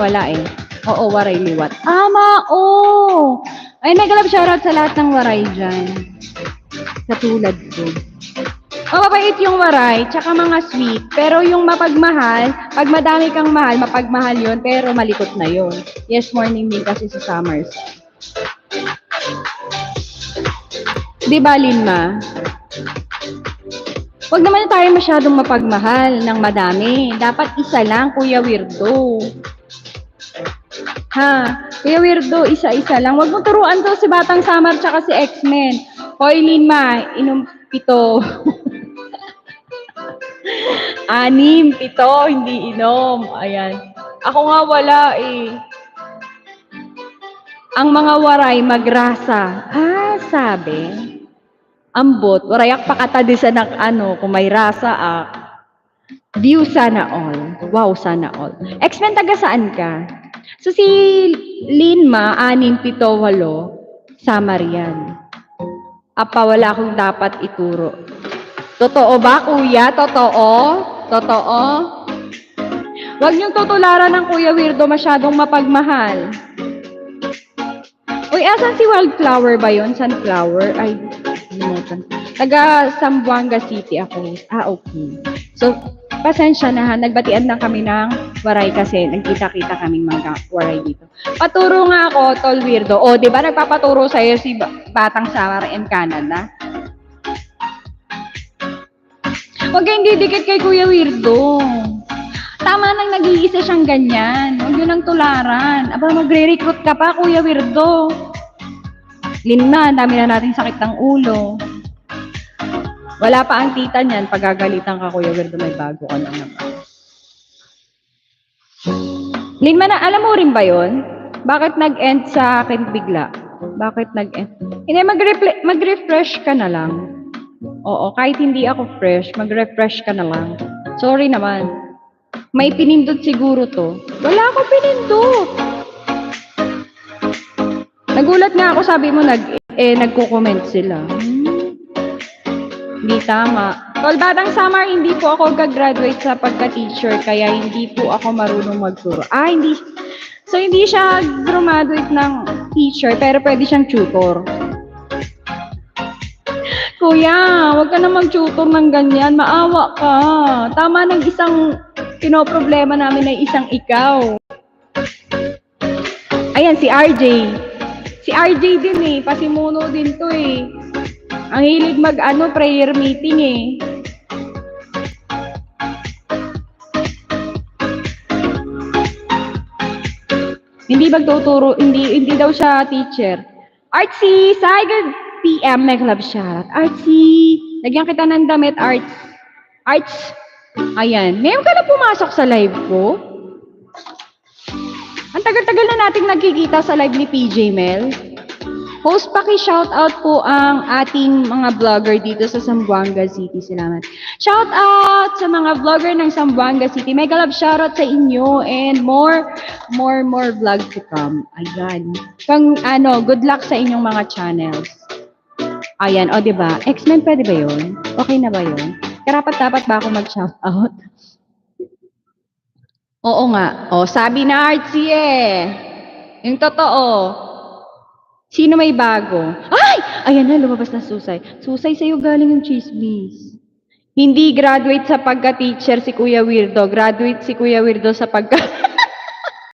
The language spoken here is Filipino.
Wala eh. Oo, waray liwat. Oo! Ay, nagalab shoutout sa lahat ng waray dyan. Katulad ko. Mababait yung waray, tsaka mga sweet. Pero yung mapagmahal, pag madami kang mahal, mapagmahal yun, pero malikot na yun. Yes, morning din kasi sa Summers. Di ba, Linma? Huwag naman tayo masyadong mapagmahal ng madami. Dapat isa lang, Kuya Weirdo. Ha? Kuya Weirdo, isa-isa lang. Huwag mo turuan to si Batang Samar tsaka si X-Men. Hoy, Linma, inom 7. 6, 7, hindi inom. Ayan. Ako nga wala eh. Ang mga waray magrasa. Sabi. Ambot, warayak pakatadi sa kung may rasa view sana all. Wow, sana all. X-Men, taga saan ka? So si Linma, 6, 7, 8, Samar yan. Wala akong dapat ituro. Totoo ba, kuya? Totoo? Totoo? Huwag niyong tutularan ng Kuya Weirdo masyadong mapagmahal. Uy, asan si Wildflower ba yon? Sunflower? Ay, taga Zamboanga City ako. Okay. So, pasensya na ha. Nagbatian lang kami ng waray kasi nagkita-kita kaming mga waray dito. Paturo nga ako, Tol Weirdo. Di ba nagpapaturo sa'yo si Batang Samar in Canada? Huwag kayong didikit kay Kuya Weirdo. Tama nang nag-iisa siyang ganyan. Huwag yun ang tularan. Magre-recruit ka pa, Kuya Weirdo. Linma, dami na nating sakit ng ulo. Wala pa ang tita niyan. Pagagalitan ka, Kuya Weirdo, may bago ka na naman. Linma, alam mo rin ba yun? Bakit nag-end sa akin bigla? Bakit nag-end? Hindi, mag-refresh ka na lang. Oo, kahit hindi ako fresh, mag-refresh ka na lang. Sorry naman. May pinindot siguro to. Wala ako pinindot. Nagulat nga ako, sabi mo nagko-comment sila. Hindi tama. Tol, Batang Samar, hindi po ako gagraduate sa pagka-teacher, kaya hindi po ako marunong magturo. Hindi. So, hindi siya graduate ng teacher, pero pwede siyang tutor. Kuya, huwag ka na mag-tutor ng ganyan. Maawa ka. Tama ng isang pinoproblema namin ay isang ikaw. Ayan, si RJ. Si RJ din eh. Pasimuno din to eh. Ang hilig prayer meeting eh. Hindi magtuturo, hindi daw siya teacher. Artsy, good PM, may club shout. Artsy, lagyan kita ng damit, Arts. Ayan. Ngayon ka na pumasok sa live ko? Ang tagal-tagal na nating nagkikita sa live ni PJ Mel. Host, paki-shoutout po ang ating mga vlogger dito sa Zamboanga City. Salamat. Shoutout sa mga vlogger ng Zamboanga City. May galab shoutout sa inyo and more vlog to come. Ayan. Good luck sa inyong mga channels. Ayan, diba? X-Men, pwede ba yun? Okay na ba yun? Karapat-dapat ba ako mag-shoutout? Oo nga. Sabi na Artsy yung totoo. Sino may bago? Ayan na, lumabas na Susay. Susay, sa'yo galing yung chismis. Hindi graduate sa pagka-teacher si Kuya Weirdo. Graduate si Kuya Weirdo sa pagka...